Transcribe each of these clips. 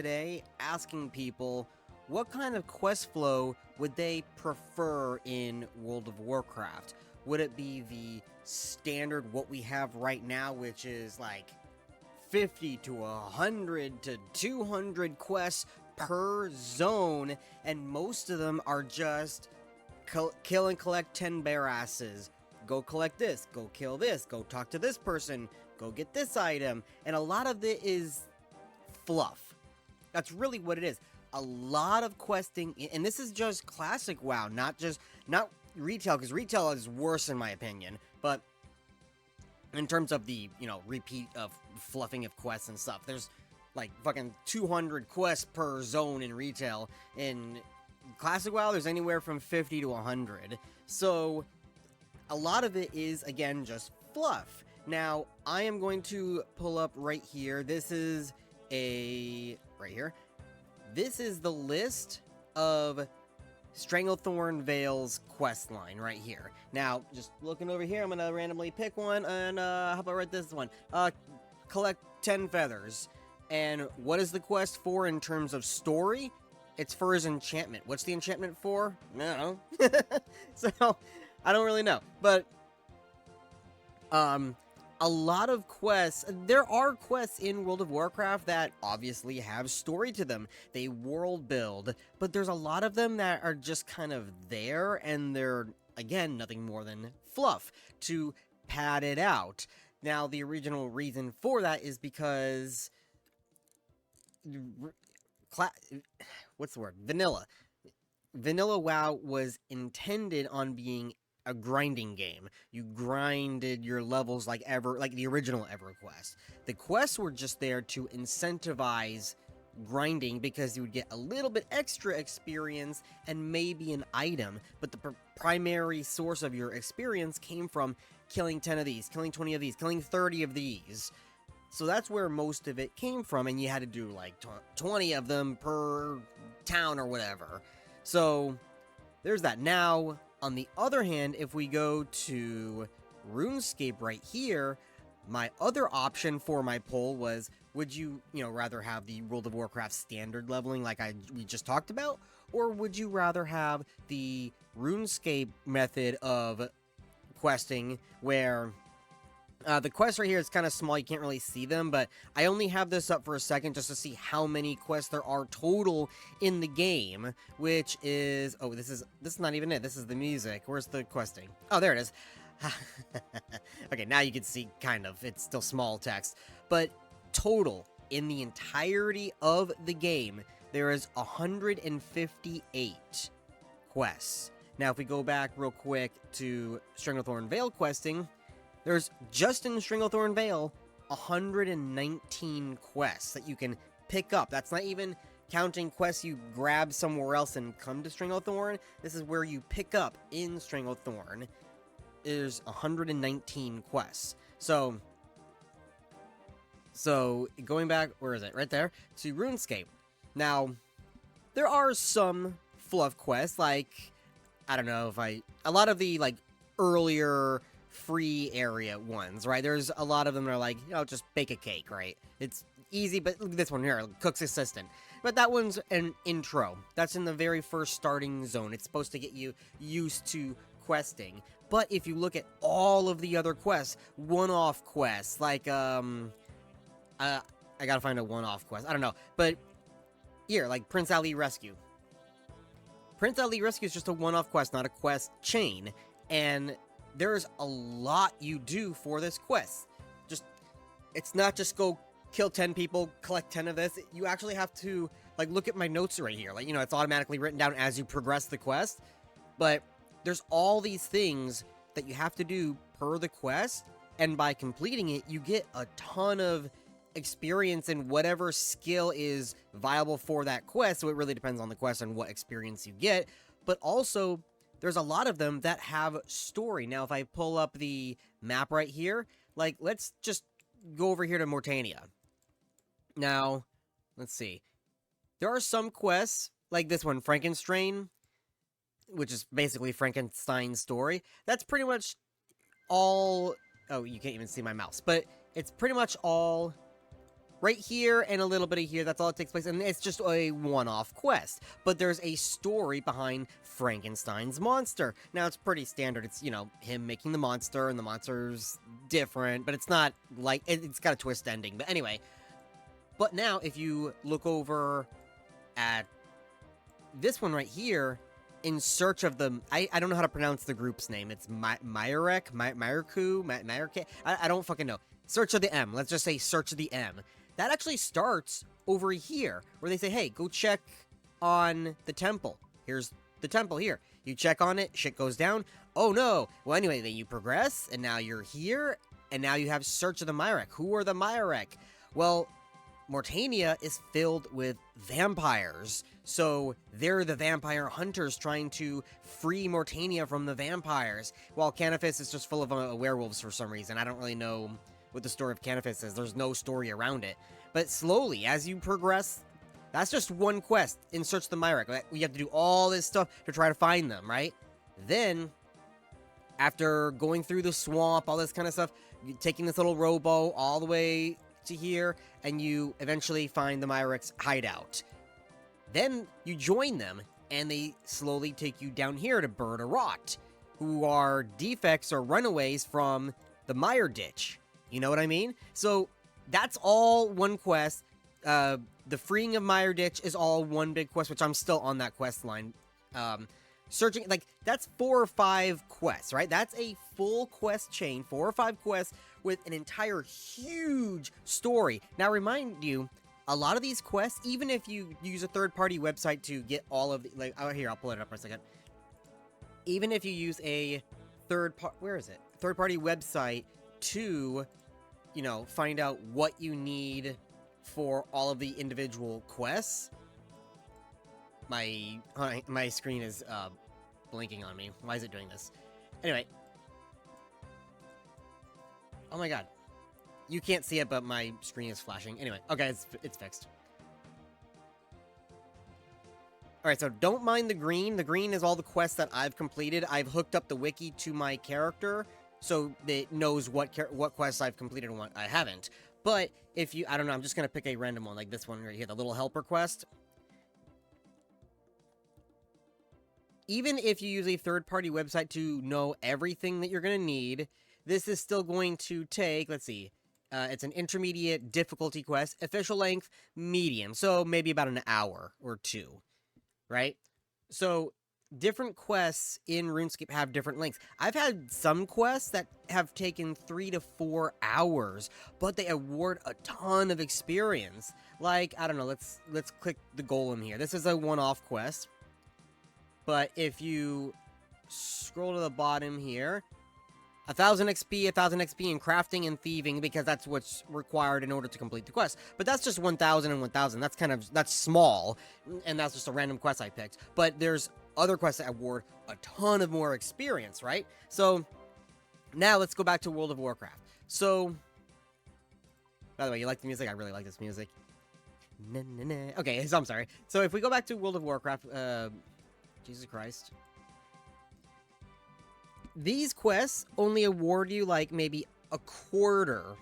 today asking people what kind of quest flow would they prefer in World of Warcraft. Would it be the standard what we have right now, which is like 50 to 100 to 200 quests per zone, and most of them are just kill and collect 10 bear asses, go collect this, go kill this, go talk to this person, go get this item, and a lot of it is fluff. That's really what it is. A lot of questing, and this is just classic WoW, not retail, because retail is worse in my opinion, but in terms of the, repeat of fluffing of quests and stuff, there's like fucking 200 quests per zone in retail. In classic WoW, there's anywhere from 50 to 100. So a lot of it is, again, just fluff. Now, I am going to pull up right here. This is right here. This is the list of Stranglethorn Vale's quest line right here. Now, just looking over here, I'm going to randomly pick one, and how about right this one? Collect 10 feathers. And what is the quest for in terms of story? It's for his enchantment. What's the enchantment for? I don't know. So, I don't really know. But, a lot of quests, there are quests in World of Warcraft that obviously have story to them. They world build, but there's a lot of them that are just kind of there, and they're, again, nothing more than fluff to pad it out. Now, the original reason for that is because what's the word? Vanilla WoW was intended on being a grinding game. You grinded your levels like the original EverQuest. The quests were just there to incentivize grinding because you would get a little bit extra experience and maybe an item, but the primary source of your experience came from killing 10 of these, killing 20 of these, killing 30 of these. So that's where most of it came from, and you had to do like 20 of them per town or whatever. So there's that. Now, on the other hand, if we go to RuneScape right here, my other option for my poll was, would you, rather have the World of Warcraft standard leveling like we just talked about, or would you rather have the RuneScape method of questing where the quest right here is kind of small, you can't really see them, but I only have this up for a second just to see how many quests there are total in the game, which is, oh, this is not even it, this is the music. Where's the questing? Oh, there it is. Okay, now you can see, kind of, it's still small text, but total, in the entirety of the game, there is 158 quests. Now, if we go back real quick to Stranglethorn Vale questing, there's, just in Stranglethorn Vale, 119 quests that you can pick up. That's not even counting quests you grab somewhere else and come to Stranglethorn. This is where you pick up in Stranglethorn. There's 119 quests. So going back, where is it? Right there, to RuneScape. Now, there are some fluff quests, like, I don't know if a lot of the, like, earlier free area ones, right? There's a lot of them that are like, just bake a cake, right? It's easy, but look at this one here, Cook's Assistant. But that one's an intro. That's in the very first starting zone. It's supposed to get you used to questing. But if you look at all of the other quests, one-off quests, like, I gotta find a one-off quest. I don't know. But here, like Prince Ali Rescue. Prince Ali Rescue is just a one-off quest, not a quest chain. And there's a lot you do for this quest. It's not just go kill 10 people, collect 10 of this. You actually have to, like, look at my notes right here. Like, it's automatically written down as you progress the quest. But there's all these things that you have to do per the quest. And by completing it, you get a ton of experience in whatever skill is viable for that quest. So it really depends on the quest and what experience you get. But also, there's a lot of them that have story. Now, if I pull up the map right here, like, let's just go over here to Mortania. Now, let's see. There are some quests, like this one, Frankenstrain, which is basically Frankenstein's story. That's pretty much all... Oh, you can't even see my mouse. But it's pretty much all right here and a little bit of here. That's all it takes place, and it's just a one-off quest. But there's a story behind Frankenstein's monster. Now, it's pretty standard. It's, you know, him making the monster, and the monster's different, but it's not like... It's got a twist ending. But anyway, but now, if you look over at this one right here, in search of the... I don't know how to pronounce the group's name. It's Myrek? Myrku? I don't fucking know. Search of the M. Let's just say search of the M. That actually starts over here, where they say, hey, go check on the temple. Here's the temple here. You check on it, shit goes down. Oh, no. Well, anyway, then you progress, and now you're here, and now you have search of the Myrek. Who are the Myrek? Well, Mortania is filled with vampires. So they're the vampire hunters trying to free Mortania from the vampires. While Canifis is just full of werewolves for some reason. I don't really know what the story of Canifis is. There's no story around it. But slowly, as you progress, that's just one quest in Search of the Myrek. You have to do all this stuff to try to find them, right? Then, after going through the swamp, all this kind of stuff, you're taking this little rowboat all the way to here, and you eventually find the Myrek's hideout. Then you join them, and they slowly take you down here to Bird of Rot, who are defects or runaways from the Mire Ditch. You know what I mean? So that's all one quest. The freeing of Mire Ditch is all one big quest, which I'm still on that quest line. Searching, like, that's 4 or 5 quests, right? That's a full quest chain, 4 or 5 quests with an entire huge story. Now, remind you, a lot of these quests, even if you use a third-party website to get all of the, like, oh, here, I'll pull it up for a second. Even if you use a third-party website to, you know, find out what you need for all of the individual quests. My screen is blinking on me. Why is it doing this? Anyway. Oh my god. You can't see it, but my screen is flashing. Anyway, okay, it's fixed. Alright, so don't mind the green. The green is all the quests that I've completed. I've hooked up the wiki to my character, so it knows what quests I've completed and what I haven't. But if you... I don't know, I'm just gonna pick a random one, like this one right here, the little helper quest. Even if you use a third-party website to know everything that you're going to need, this is still going to take, let's see, it's an intermediate difficulty quest, official length, medium, so maybe about an hour or 2, right? So, different quests in RuneScape have different lengths. I've had some quests that have taken 3 to 4 hours, but they award a ton of experience. Like, I don't know, let's click the golem here. This is a one-off quest. But if you scroll to the bottom here, 1,000 XP, 1,000 XP in crafting and thieving, because that's what's required in order to complete the quest. But that's just 1,000 and 1,000. That's small, and that's just a random quest I picked. But there's other quests that award a ton of more experience, right? So, now let's go back to World of Warcraft. So, by the way, you like the music? I really like this music. Okay, so I'm sorry. So if we go back to World of Warcraft, Jesus Christ. These quests only award you, like, maybe a quarter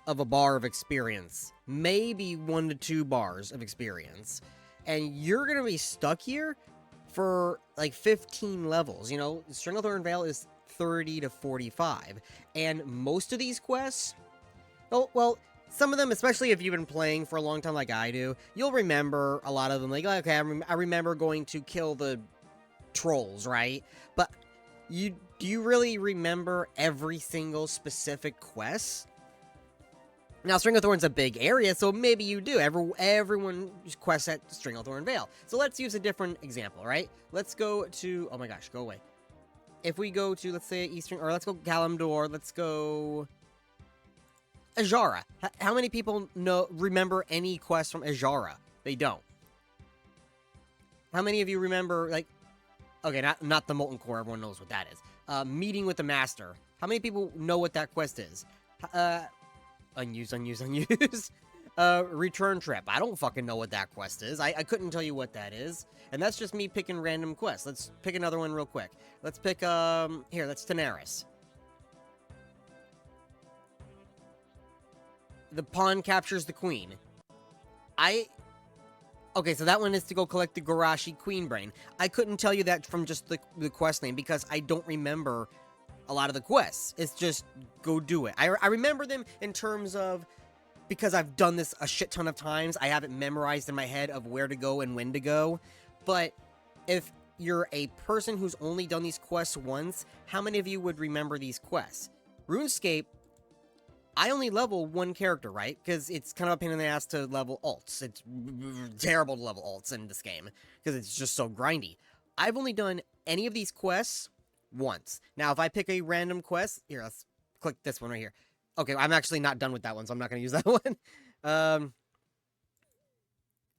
of a bar of experience. Maybe 1 to 2 bars of experience. And you're gonna be stuck here for, like, 15 levels. You know, Stranglethorn Vale is 30 to 45. And most of these quests... Oh, well... Some of them, especially if you've been playing for a long time like I do, you'll remember a lot of them. Like, okay, I remember going to kill the trolls, right? But do you really remember every single specific quest? Now, Stranglethorn's a big area, so maybe you do. Everyone quests at Stranglethorn Vale. So let's use a different example, right? Let's go to... Oh my gosh, go away. If we go to, let's say, Eastern... Or let's go Kalimdor. Let's go... Azshara. How many people remember any quest from Azshara? They don't. How many of you remember, like... Okay, not the Molten Core. Everyone knows what that is. Meeting with the Master. How many people know what that quest is? Unused. Return Trip. I don't fucking know what that quest is. I couldn't tell you what that is. And that's just me picking random quests. Let's pick another one real quick. Let's pick, here, that's Daenerys. the pawn captures the queen. Okay, so that one is to go collect the Garashi Queen Brain. I couldn't tell you that from just the quest name because I don't remember a lot of the quests. It's just go do it. I remember them in terms of, because I've done this a shit ton of times, I have it memorized in my head of where to go and when to go. But if you're a person who's only done these quests once, how many of you would remember these quests? RuneScape, I only level one character, right? Because it's kind of a pain in the ass to level alts. It's terrible to level alts in this game, because it's just so grindy. I've only done any of these quests once. Now, if I pick a random quest, here, let's click this one right here. Okay, I'm actually not done with that one, so I'm not going to use that one.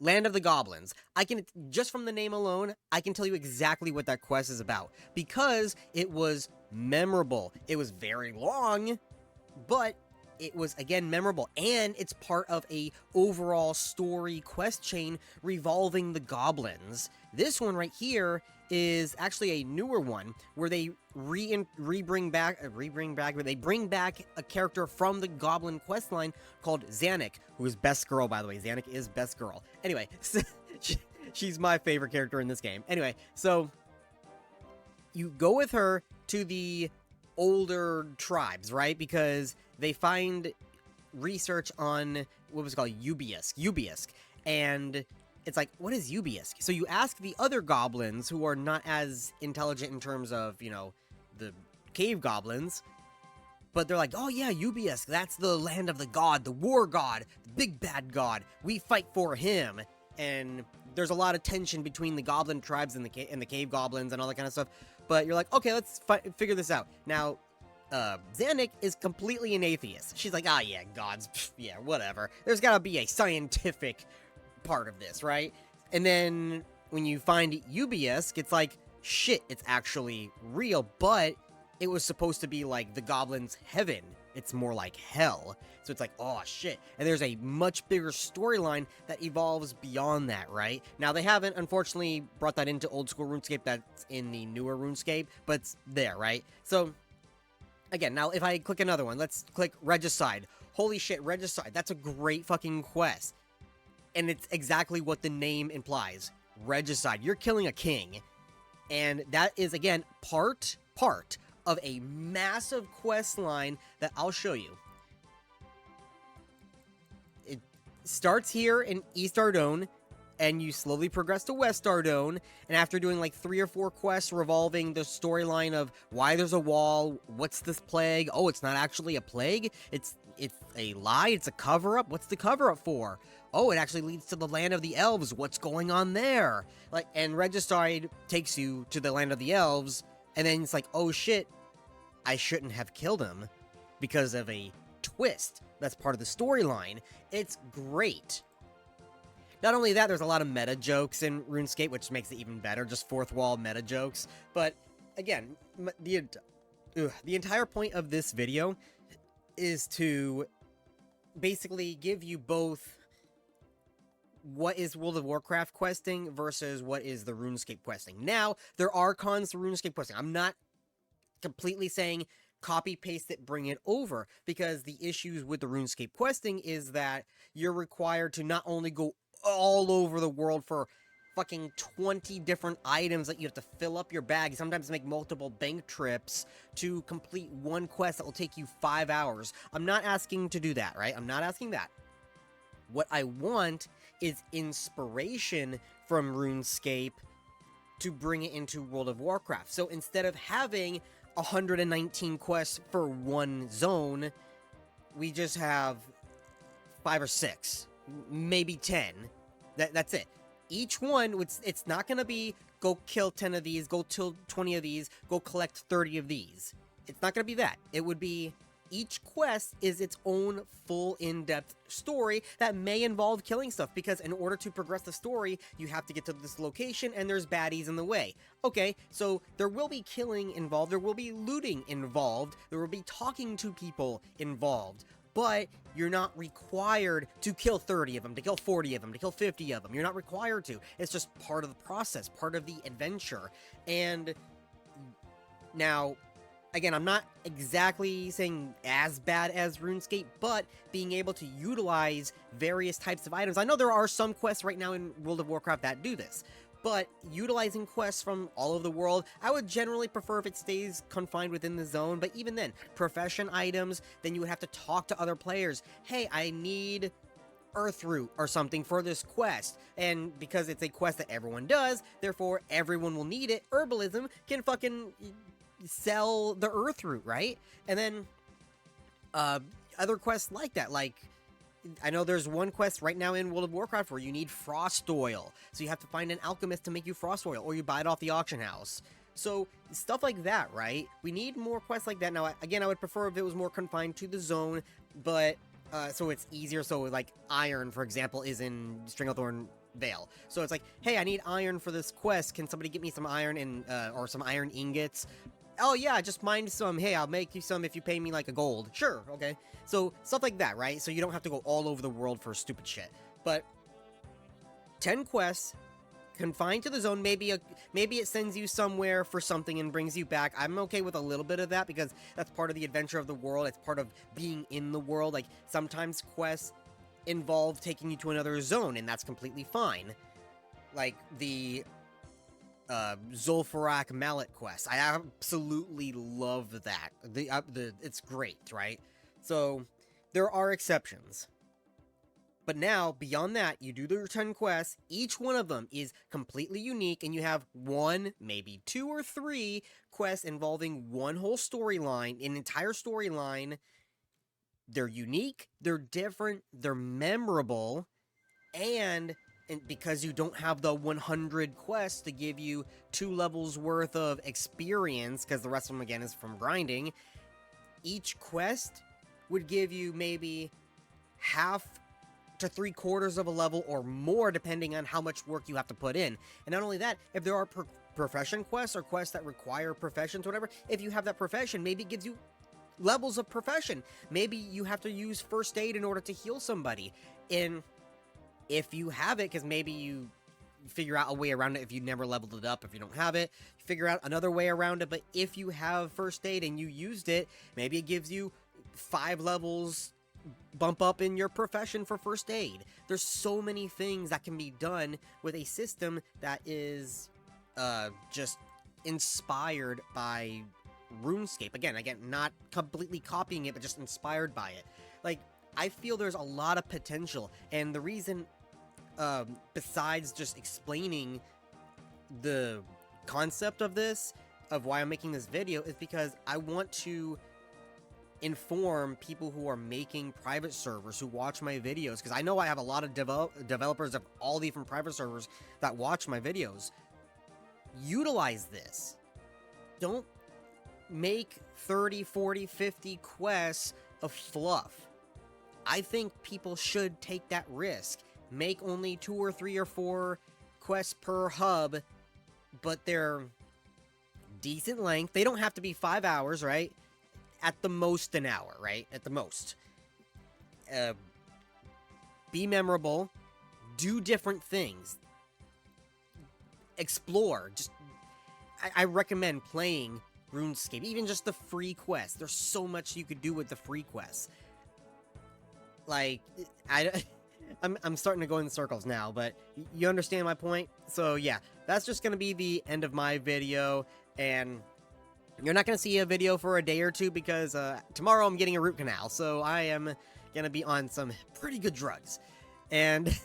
Land of the Goblins. I can, just from the name alone, I can tell you exactly what that quest is about, because it was memorable. It was very long, but it was, again, memorable, and it's part of a overall story quest chain revolving the goblins. This one right here is actually a newer one where they bring back a character from the goblin quest line called Zanuck, who is best girl, by the way. Zanuck is best girl. Anyway, she's my favorite character in this game. Anyway, so you go with her to the older tribes, right? Because they find research on what was it called, Ubiisk, and it's like, what is Ubiisk? So you ask the other goblins who are not as intelligent in terms of, you know, the cave goblins, but they're like, oh yeah, Ubiisk, that's the land of the god, the war god, the big bad god. We fight for him. And there's a lot of tension between the goblin tribes and the cave goblins and all that kind of stuff. But you're like, okay, let's figure this out. Now, Zanuck is completely an atheist. She's like, yeah, gods, pff, yeah, whatever. There's gotta be a scientific part of this, right? And then when you find Ubiisk, it's like, shit, it's actually real, but it was supposed to be like the goblins' heaven. It's more like hell. So it's like, oh shit. And there's a much bigger storyline that evolves beyond that, right? Now, they haven't, unfortunately, brought that into old school RuneScape. That's in the newer RuneScape, but it's there, right? So, again, now if I click another one, let's click Regicide. Holy shit, Regicide. That's a great fucking quest. And it's exactly what the name implies. Regicide. You're killing a king. And that is, again, part of a massive quest line that I'll show you. It starts here in East Ardougne, and you slowly progress to West Ardougne, and after doing like 3 or 4 quests revolving the storyline of why there's a wall, what's this plague, oh, it's not actually a plague, it's a lie, it's a cover-up, what's the cover-up for? Oh, it actually leads to the land of the elves, what's going on there? Like, and Regicide takes you to the land of the elves, and then it's like, oh shit, I shouldn't have killed him because of a twist that's part of the storyline. It's great. Not only that, there's a lot of meta jokes in RuneScape, which makes it even better, just fourth wall meta jokes. But again, the entire point of this video is to basically give you both what is World of Warcraft questing versus what is the RuneScape questing. Now, there are cons to RuneScape questing. I'm not completely saying copy paste it, bring it over, because the issues with the RuneScape questing is that you're required to not only go all over the world for fucking 20 different items that you have to fill up your bag, sometimes make multiple bank trips to complete one quest that will take you 5 hours. I'm not asking to do that, right? I'm not asking that. What I want is inspiration from RuneScape to bring it into World of Warcraft. So instead of having 119 quests for one zone, we just have 5 or 6, maybe 10. That's it. Each one, it's not going to be go kill 10 of these, go kill 20 of these, go collect 30 of these. It's not going to be that. It would be each quest is its own full in-depth story that may involve killing stuff, because in order to progress the story, you have to get to this location and there's baddies in the way. Okay, so there will be killing involved, there will be looting involved, there will be talking to people involved, but you're not required to kill 30 of them, to kill 40 of them, to kill 50 of them. You're not required to. It's just part of the process, part of the adventure. And now, again, I'm not exactly saying as bad as RuneScape, but being able to utilize various types of items. I know there are some quests right now in World of Warcraft that do this, but utilizing quests from all over the world, I would generally prefer if it stays confined within the zone. But even then, profession items, then you would have to talk to other players. Hey, I need Earthroot or something for this quest, and because it's a quest that everyone does, therefore everyone will need it. Herbalism can fucking sell the Earthroot, right? And then other quests like that, like I know there's one quest right now in World of Warcraft where you need frost oil, so you have to find an alchemist to make you frost oil, or you buy it off the auction house. So stuff like that, right? We need more quests like that. Now, again, I would prefer if it was more confined to the zone, but so it's easier. So like iron, for example, is in Stranglethorn Vale. So it's like, hey, I need iron for this quest. Can somebody get me some iron and or some iron ingots? Oh yeah, just mine some. Hey, I'll make you some if you pay me like a gold. Sure, okay. So stuff like that, right? So you don't have to go all over the world for stupid shit. But 10 quests confined to the zone. Maybe it sends you somewhere for something and brings you back. I'm okay with a little bit of that because that's part of the adventure of the world. It's part of being in the world. Like sometimes quests involve taking you to another zone, and that's completely fine. Like the Zul'Farrak Mallet quest. I absolutely love that. It's great, right? So there are exceptions. But now, beyond that, you do the 10 quests. Each one of them is completely unique, and you have one, maybe 2 or 3 quests involving one whole storyline, an entire storyline. They're unique, they're different, they're memorable, and because you don't have the 100 quests to give you 2 levels worth of experience, because the rest of them, again, is from grinding, each quest would give you maybe half to 3/4 of a level or more, depending on how much work you have to put in. And not only that, if there are profession quests or quests that require professions, whatever, if you have that profession, maybe it gives you levels of profession. Maybe you have to use first aid in order to heal somebody. And if you have it, because maybe you figure out a way around it if you never leveled it up. If you don't have it, figure out another way around it. But if you have first aid and you used it, maybe it gives you 5 levels bump up in your profession for first aid. There's so many things that can be done with a system that is just inspired by RuneScape. Again, not completely copying it, but just inspired by it. Like, I feel there's a lot of potential, and the reason, besides just explaining the concept of this, of why I'm making this video, is because I want to inform people who are making private servers, who watch my videos, because I know I have a lot of developers of all different private servers that watch my videos. Utilize this. Don't make 30, 40, 50 quests of fluff. I think people should take that risk. Make only 2 or 3 or 4 quests per hub, but they're decent length. They don't have to be 5 hours, right? At the most an hour, right? At the most. Be memorable. Do different things. Explore. I recommend playing RuneScape. Even just the free quests. There's so much you could do with the free quests. Like, I'm starting to go in circles now, but you understand my point? So yeah, that's just going to be the end of my video, and you're not going to see a video for a day or two because tomorrow I'm getting a root canal, so I am going to be on some pretty good drugs. And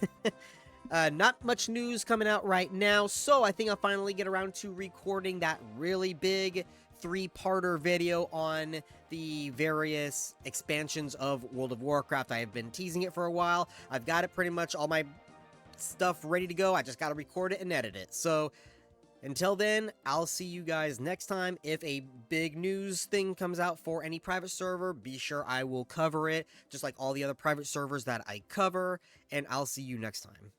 not much news coming out right now, so I think I'll finally get around to recording that really big 3-parter video on the various expansions of World of Warcraft. I have been teasing it for a while. I've got it pretty much all my stuff ready to go. I just got to record it and edit it. So until then, I'll see you guys next time. If a big news thing comes out for any private server, be sure I will cover it, just like all the other private servers that I cover, and I'll see you next time.